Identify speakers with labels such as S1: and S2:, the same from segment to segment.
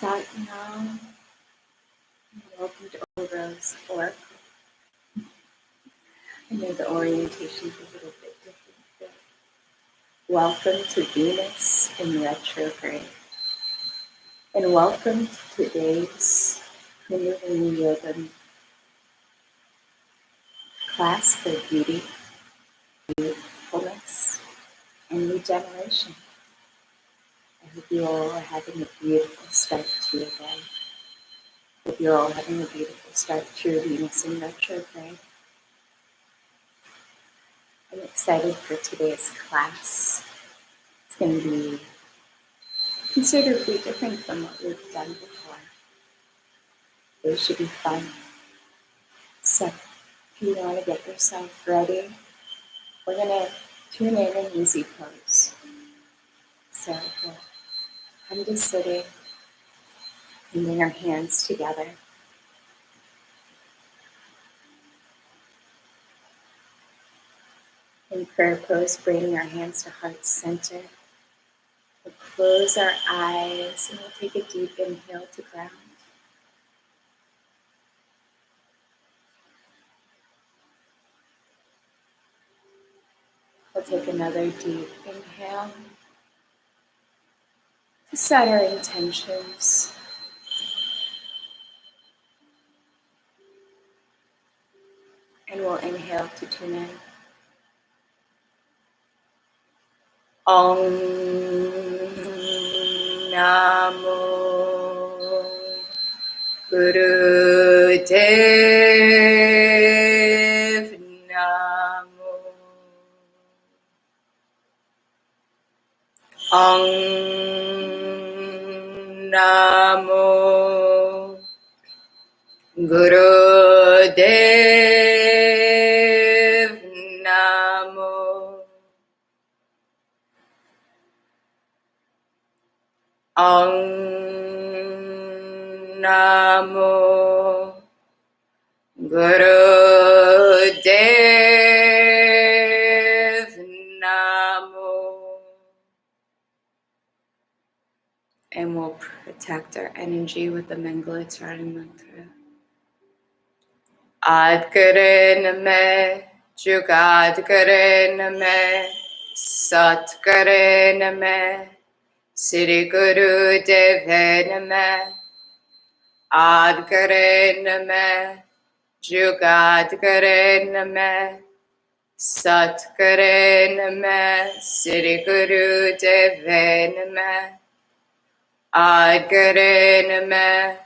S1: Satnam. Welcome to Oracle's Oracle. I know the orientation is a little bit different today. Welcome to Venus in retrograde. And welcome to today's Kundalini Yoga class for beauty, youthfulness, and regeneration. I hope you all are having a beautiful start to your day. I hope you're all having a beautiful start to your Venus in retrograde. I'm excited for today's class. It's going to be considerably different from what we've done before. It should be fun. So, if you want to get yourself ready, we're going to tune in an easy pose. So, we'll come to sitting and bring our hands together. In prayer pose, bringing our hands to heart center. We'll close our eyes and we'll take a deep inhale to ground. We'll take another deep inhale to set our intentions. And we'll inhale to tune in. Om Namo Guru Dev Namo Om Namo Guru Dev Namo Om Namo Guru Dev Namo. And we'll protect our energy with the Mangalacharya mantra. Ad kare name, Jugad kare name, Sat kare name, Sri Guru Deve name, Ad kare name, Jugad kare name, Sat kare name, Sri Guru Deve name, Ad kare name,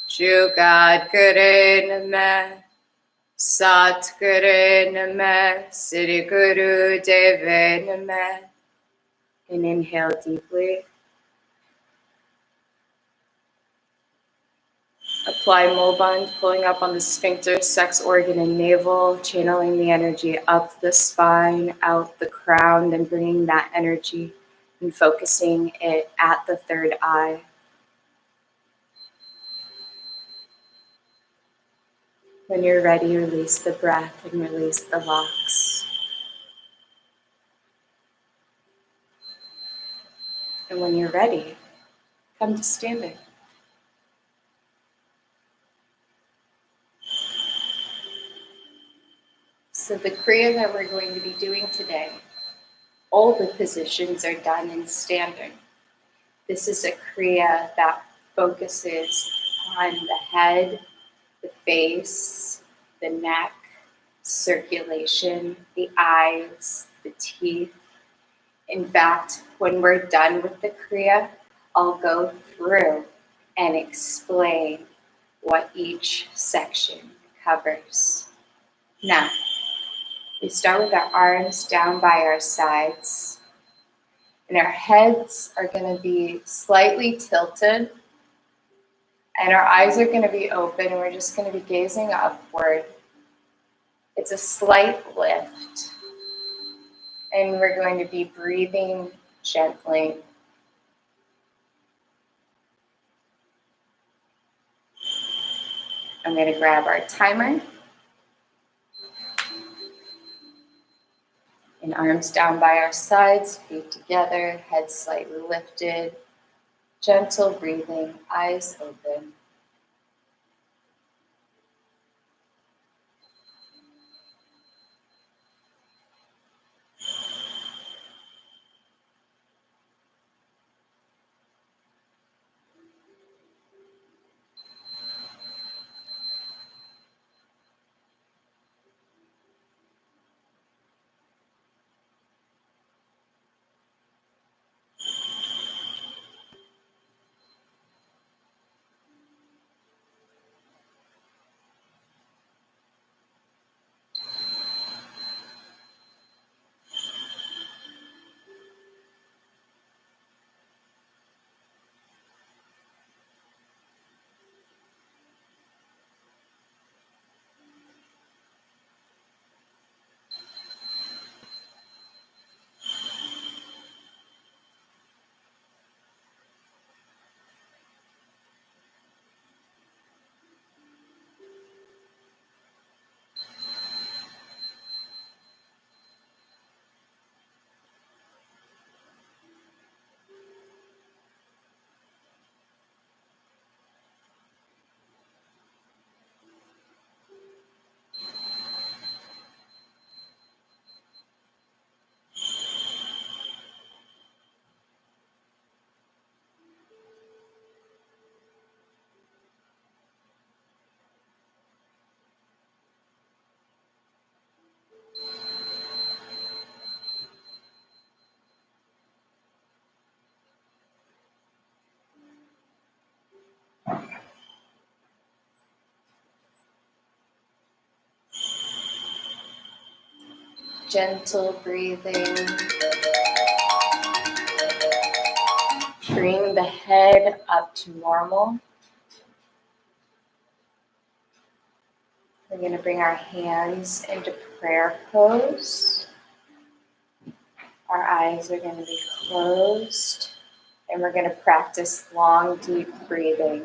S1: Jugad kare name, Sat kare name, Sri Guru Deve name. And inhale deeply. Apply Mulband, pulling up on the sphincter, sex organ, and navel, channeling the energy up the spine, out the crown, then bringing that energy and focusing it at the third eye. When you're ready, release the breath and release the locks. And when you're ready, come to standing. So the Kriya that we're going to be doing today, all the positions are done in standing. This is a Kriya that focuses on the head, the face, the neck, circulation, the eyes, the teeth. In fact, when we're done with the Kriya, I'll go through and explain what each section covers. Now, we start with our arms down by our sides, and our heads are going to be slightly tilted, and our eyes are going to be open, and we're just going to be gazing upward. It's a slight lift, and we're going to be breathing gently. I'm going to grab our timer. And arms down by our sides, feet together, head slightly lifted. Gentle breathing, eyes open. Gentle breathing. Bring the head up to normal. We're going to bring our hands into prayer pose. Our eyes are going to be closed. And we're going to practice long, deep breathing.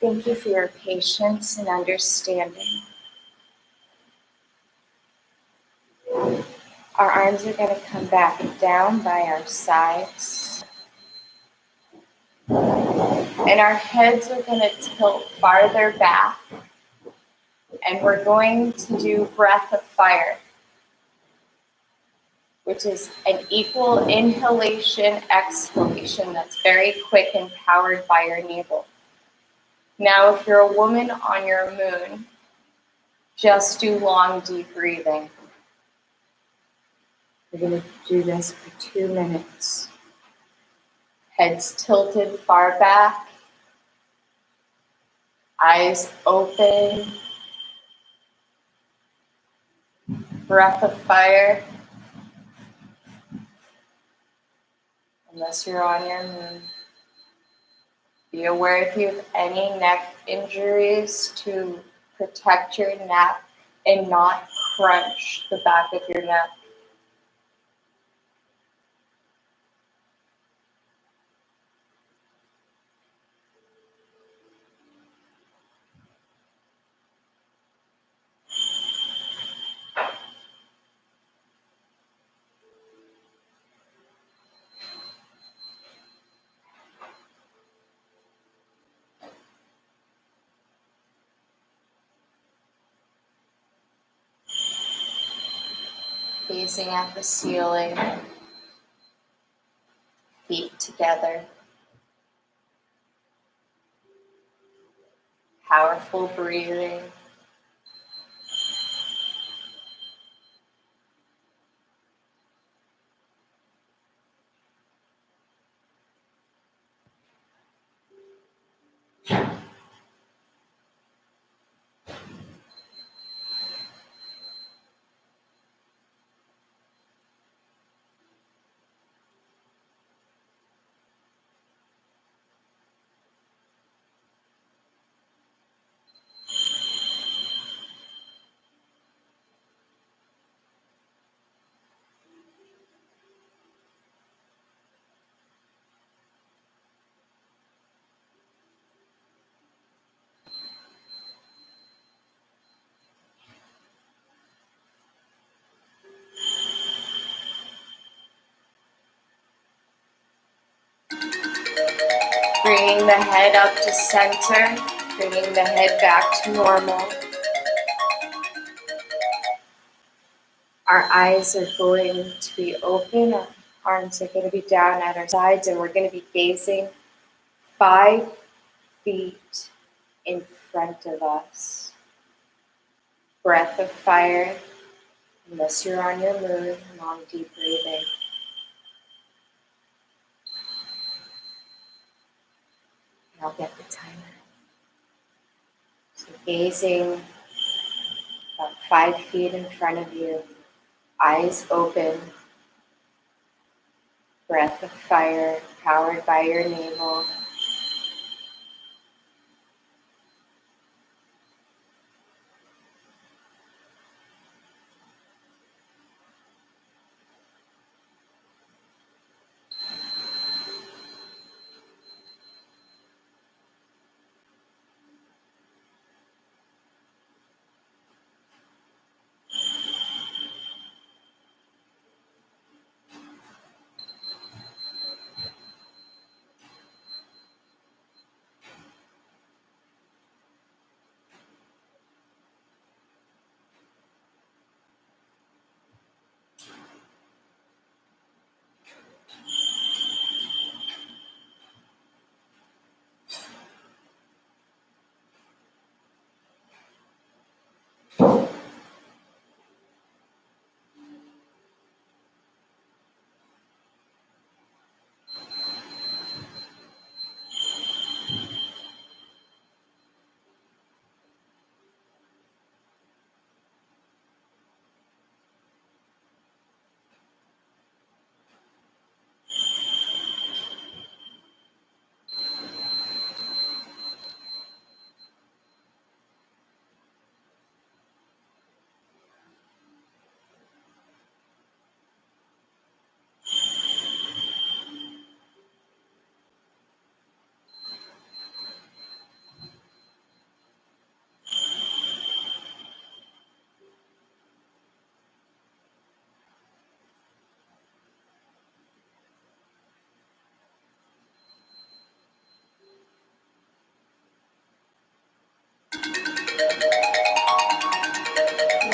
S1: Thank you for your patience and understanding. Our arms are going to come back down by our sides. And our heads are going to tilt farther back. And we're going to do breath of fire, which is an equal inhalation, exhalation that's very quick and powered by your navel. Now, if you're a woman on your moon, just do long, deep breathing. We're going to do this for 2 minutes. Heads tilted far back, eyes open. breath of fire. Unless you're on your moon, be aware if you have any neck injuries to protect your neck and not crunch the back of your neck. Gazing at the ceiling, feet together. Powerful breathing. Bringing the head up to center, bringing the head back to normal. Our eyes are going to be open, our arms are going to be down at our sides, and we're going to be gazing 5 feet in front of us. Breath of fire, unless you're on your moon, long deep breathing. And I'll get the timer. So gazing about 5 feet in front of you, eyes open, breath of fire powered by your navel.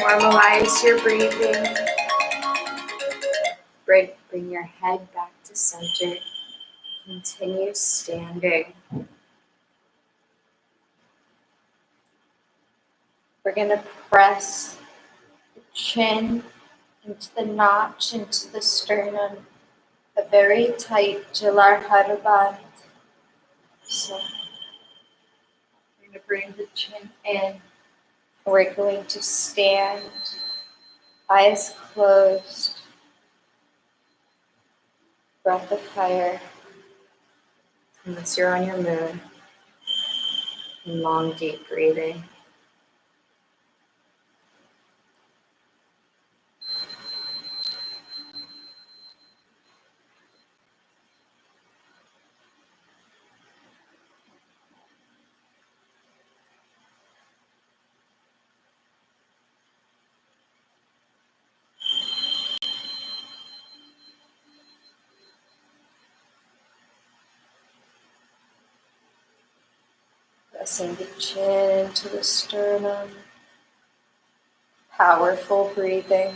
S1: Normalize your breathing. Bring your head back to center. Continue standing. We're going to press the chin into the notch, into the sternum, a very tight Jalar band. So we're going to bring the chin in. We're going to stand Eyes closed. Breath of fire. Unless you're on your moon. And long, deep breathing. Pressing the chin into the sternum. Powerful breathing.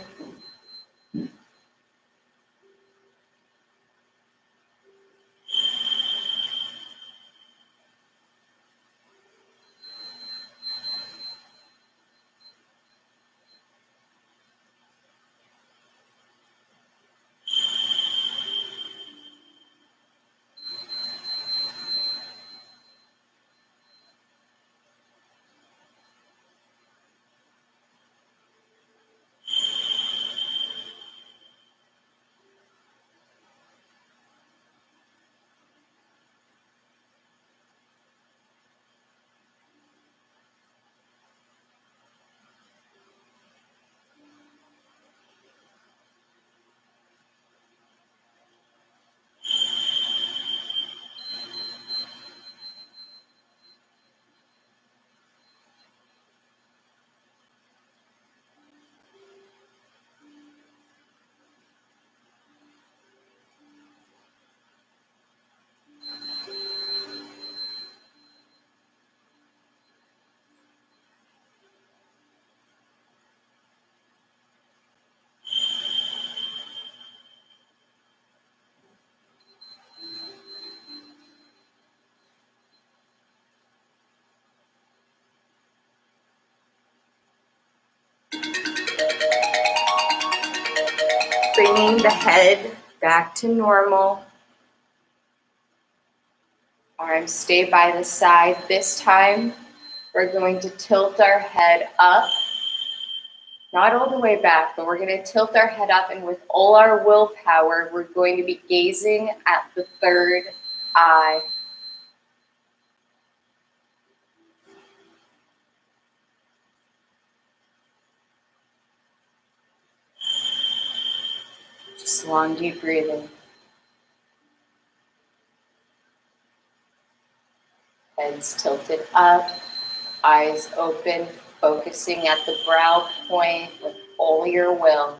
S1: Bringing the head back to normal. Arms stay by the side. This time, we're going to tilt our head up. Not all the way back, but we're going to tilt our head up, and with all our willpower, we're going to be gazing at the third eye. Just long, deep breathing. Heads tilted up, eyes open, focusing at the brow point with all your will.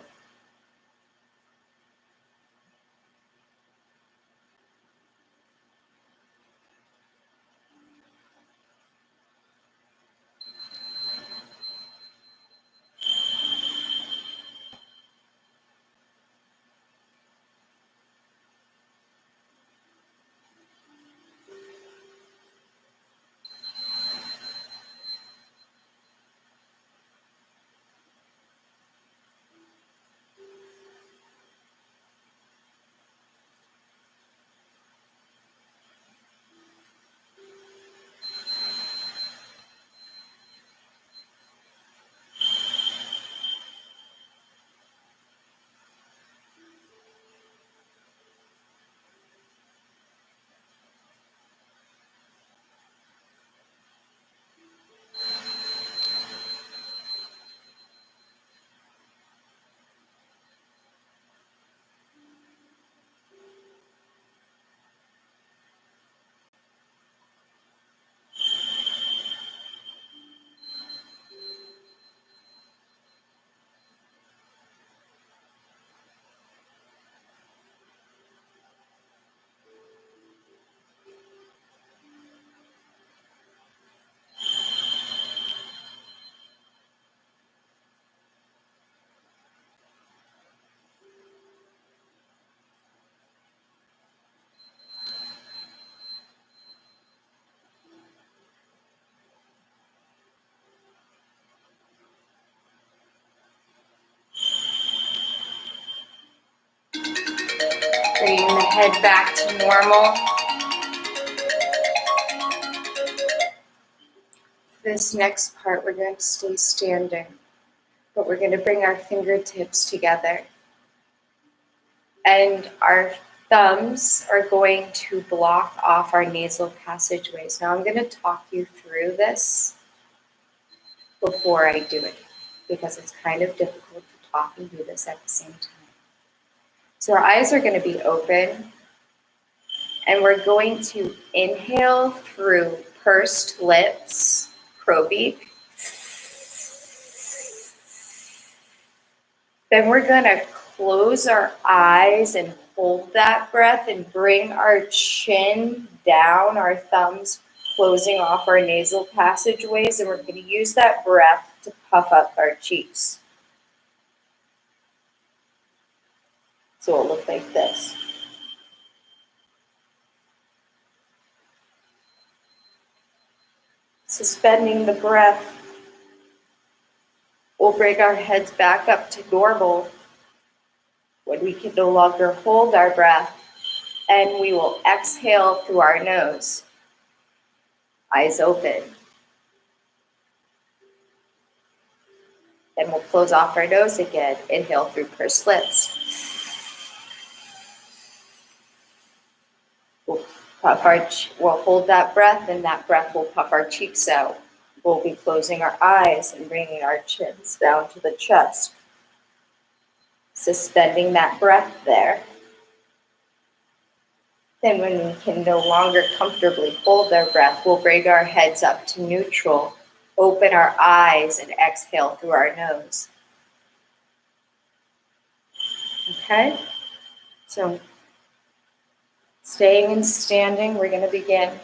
S1: Bringing the head back to normal. This next part, we're going to stay standing. But we're going to bring our fingertips together. And our thumbs are going to block off our nasal passageways. Now I'm going to talk you through this before I do it, because it's kind of difficult to talk and do this at the same time. So our eyes are going to be open, and we're going to inhale through pursed lips, crobeak. Then we're going to close our eyes and hold that breath and bring our chin down, our thumbs closing off our nasal passageways, and we're going to use that breath to puff up our cheeks. So it'll look like this. Suspending the breath, we'll bring our heads back up to normal when we can no longer hold our breath, and we will exhale through our nose, eyes open. Then we'll close off our nose again, inhale through pursed lips. We'll hold that breath, and that breath will puff our cheeks out. We'll be closing our eyes and bringing our chins down to the chest. Suspending that breath there. Then when we can no longer comfortably hold our breath, we'll bring our heads up to neutral, open our eyes, and exhale through our nose. Okay? So, staying and standing, we're going to begin.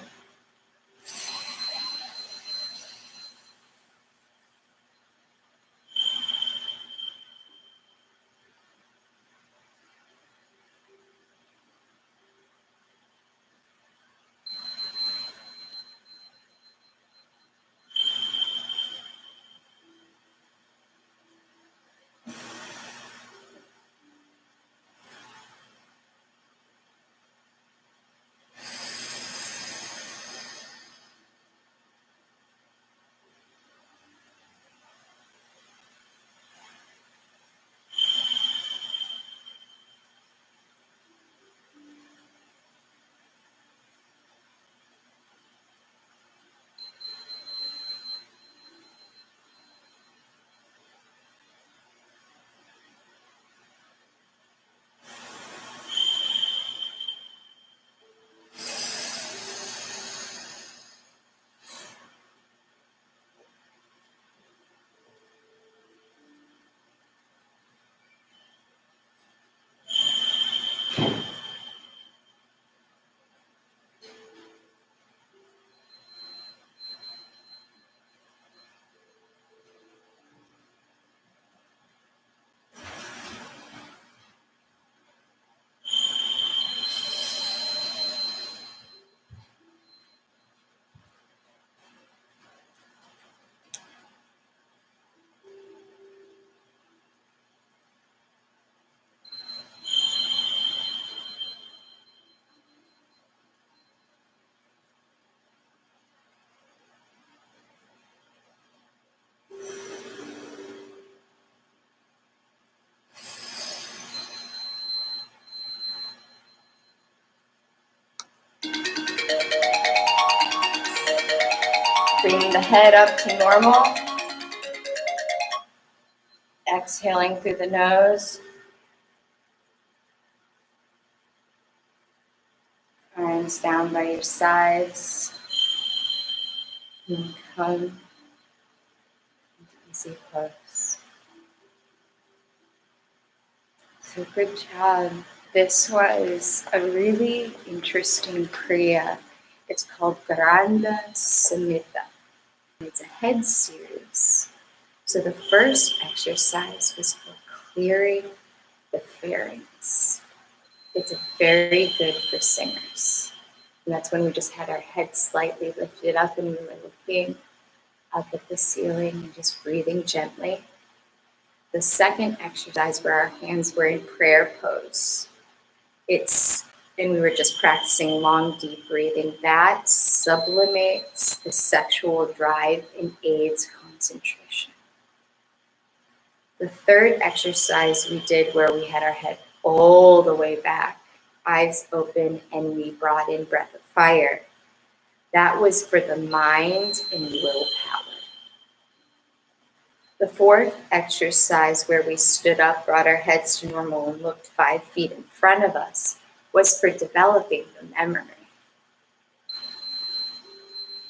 S1: Bringing the head up to normal. Exhaling through the nose. Arms down by your sides. And come into easy pose. So good job. This was a really interesting Kriya. It's called Gheranda-Samhita. It's a head series. So the first exercise was for clearing the pharynx. It's very good for singers. And that's when we just had our head slightly lifted up and we were looking up at the ceiling and just breathing gently. The second exercise where our hands were in prayer pose. And we were just practicing long, deep breathing. That sublimates the sexual drive and aids concentration. The third exercise we did where we had our head all the way back, eyes open, and we brought in breath of fire. That was for the mind and willpower. The fourth exercise where we stood up, brought our heads to normal, and looked 5 feet in front of us was for developing the memory.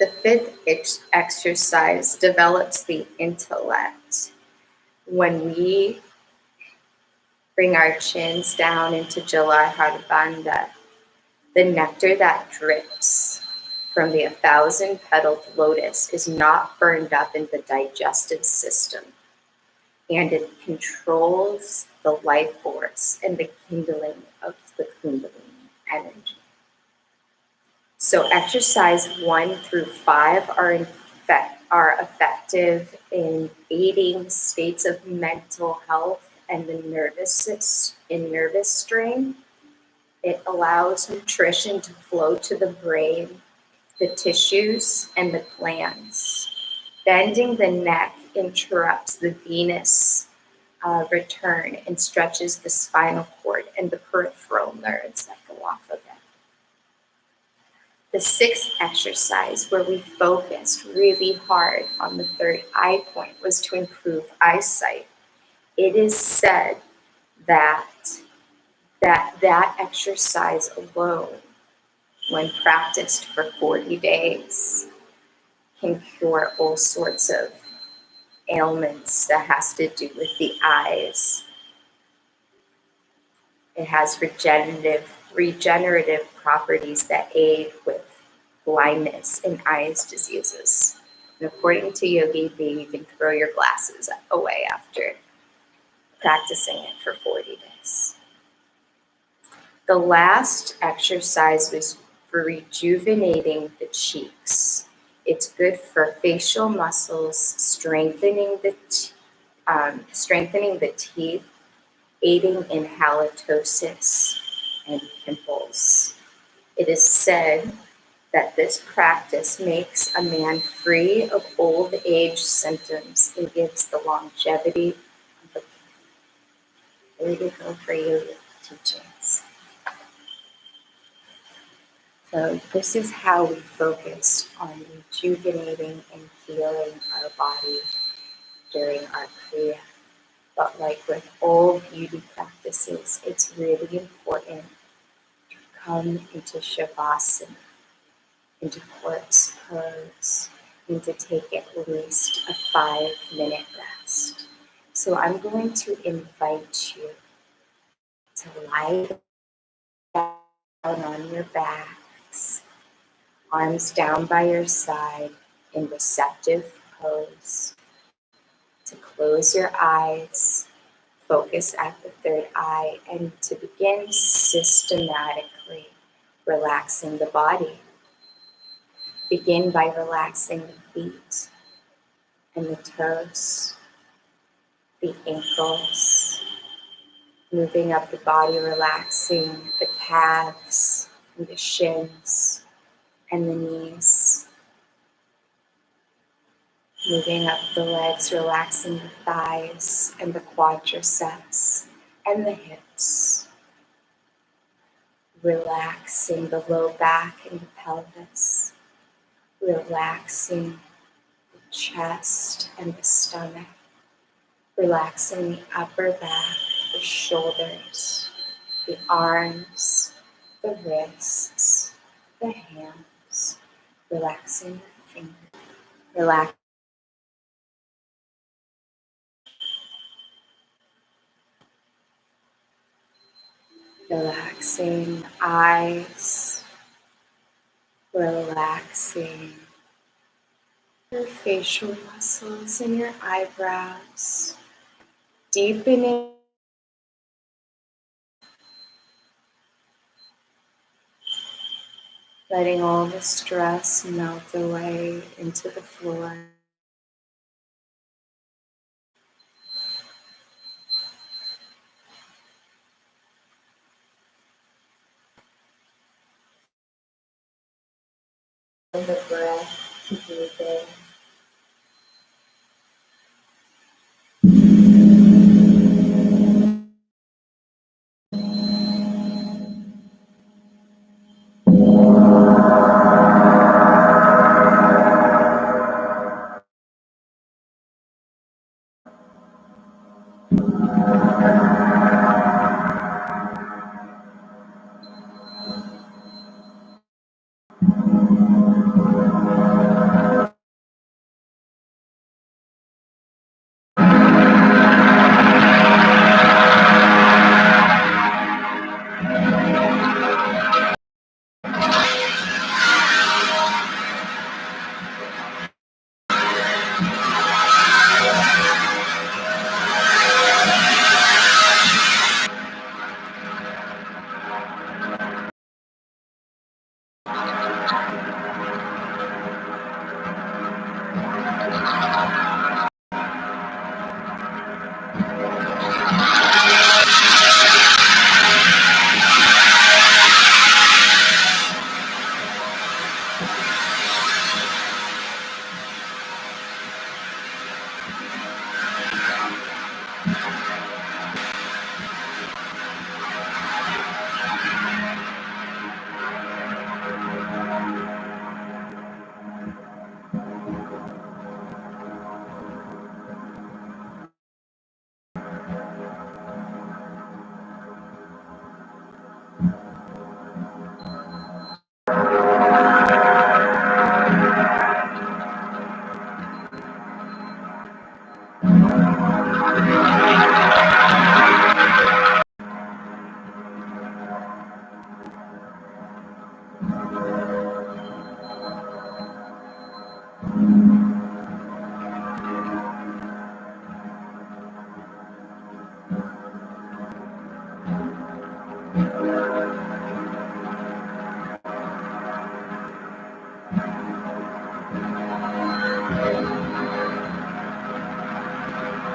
S1: The fifth exercise develops the intellect. When we bring our chins down into Jala, the nectar that drips from the 1,000-petaled lotus is not burned up in the digestive system, and it controls the life force and the kindling of the Kundalini energy. So exercise 1 through 5 are effective in aiding states of mental health and the nervous strain. It allows nutrition to flow to the brain, the tissues, and the glands. Bending the neck interrupts the venous return and stretches the spinal cord and the peripheral nerves that go off of it. The sixth exercise, where we focused really hard on the third eye point, was to improve eyesight. It is said that exercise alone, when practiced for 40 days, can cure all sorts of ailments that has to do with the eyes. It has regenerative properties that aid with blindness and eyes diseases. And according to Yogi B, you can throw your glasses away after practicing it for 40 days. The last exercise was for rejuvenating the cheeks. It's good for facial muscles, strengthening the teeth, aiding in halitosis and pimples. It is said that this practice makes a man free of old age symptoms and gives the longevity of a man. There you go for you teachings. So this is how we focused on rejuvenating and healing our body during our Kriya. But like with all beauty practices, it's really important to come into Shavasana, into corpse pose, and to take at least a 5-minute rest. So I'm going to invite you to lie down on your backs, arms down by your side in receptive pose, to close your eyes, focus at the third eye, and to begin systematically relaxing the body. Begin by relaxing the feet and the toes, the ankles, moving up the body, relaxing the calves and the shins and the knees. Moving up the legs, relaxing the thighs and the quadriceps and the hips. Relaxing the low back and the pelvis. Relaxing the chest and the stomach. Relaxing the upper back, the shoulders, the arms, the wrists, the hands. Relaxing the fingers. Relaxing eyes, relaxing your facial muscles and your eyebrows, deepening letting all the stress melt away into the floor. The breath deepen.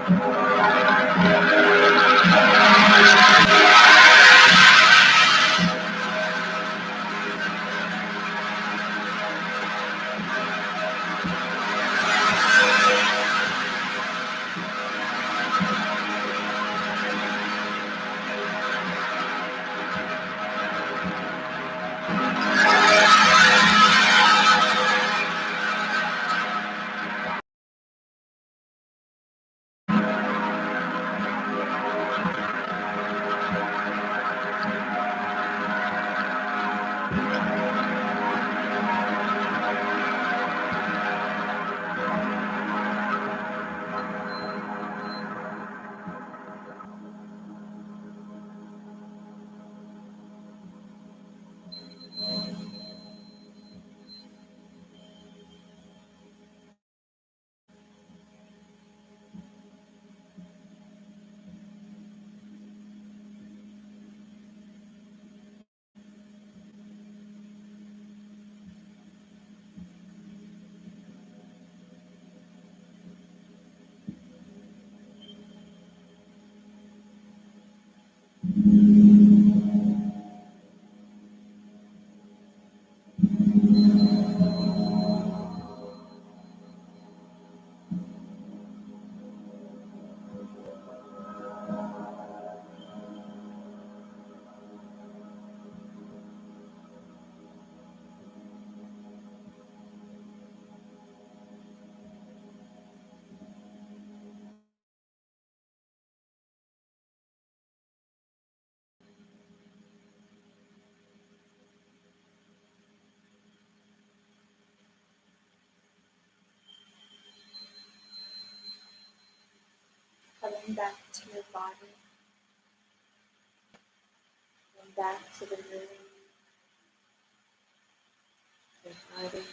S1: Coming back to your body, coming back to the room, your body,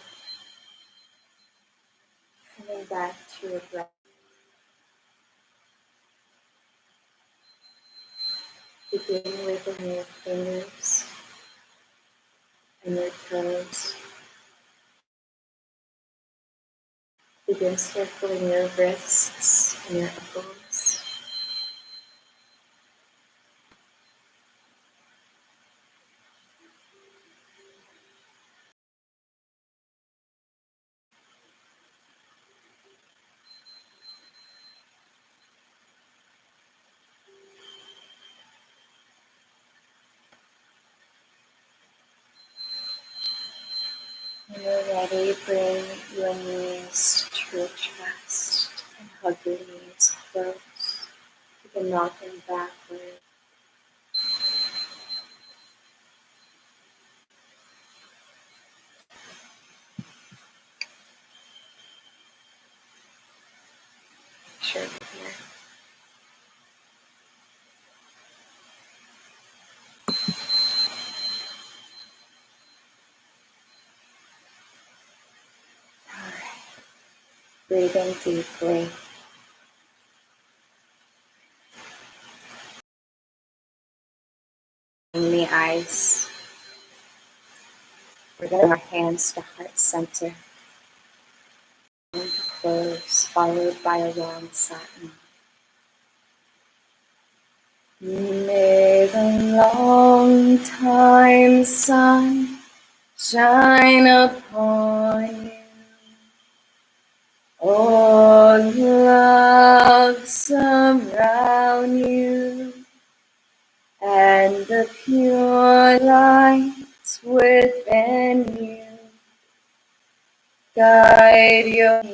S1: coming back to your breath. Begin within your fingers and your toes. Begin circling your wrists and your ankles. When you're ready, bring your knees to your chest and hug your knees close. You can knock them backward. Sure you're here. Breathe in deeply. In the eyes. We're going to bring our hands to heart center. And close, followed by a long satin. May the long time sun shine upon you. All love surround you, and the pure light within you guide your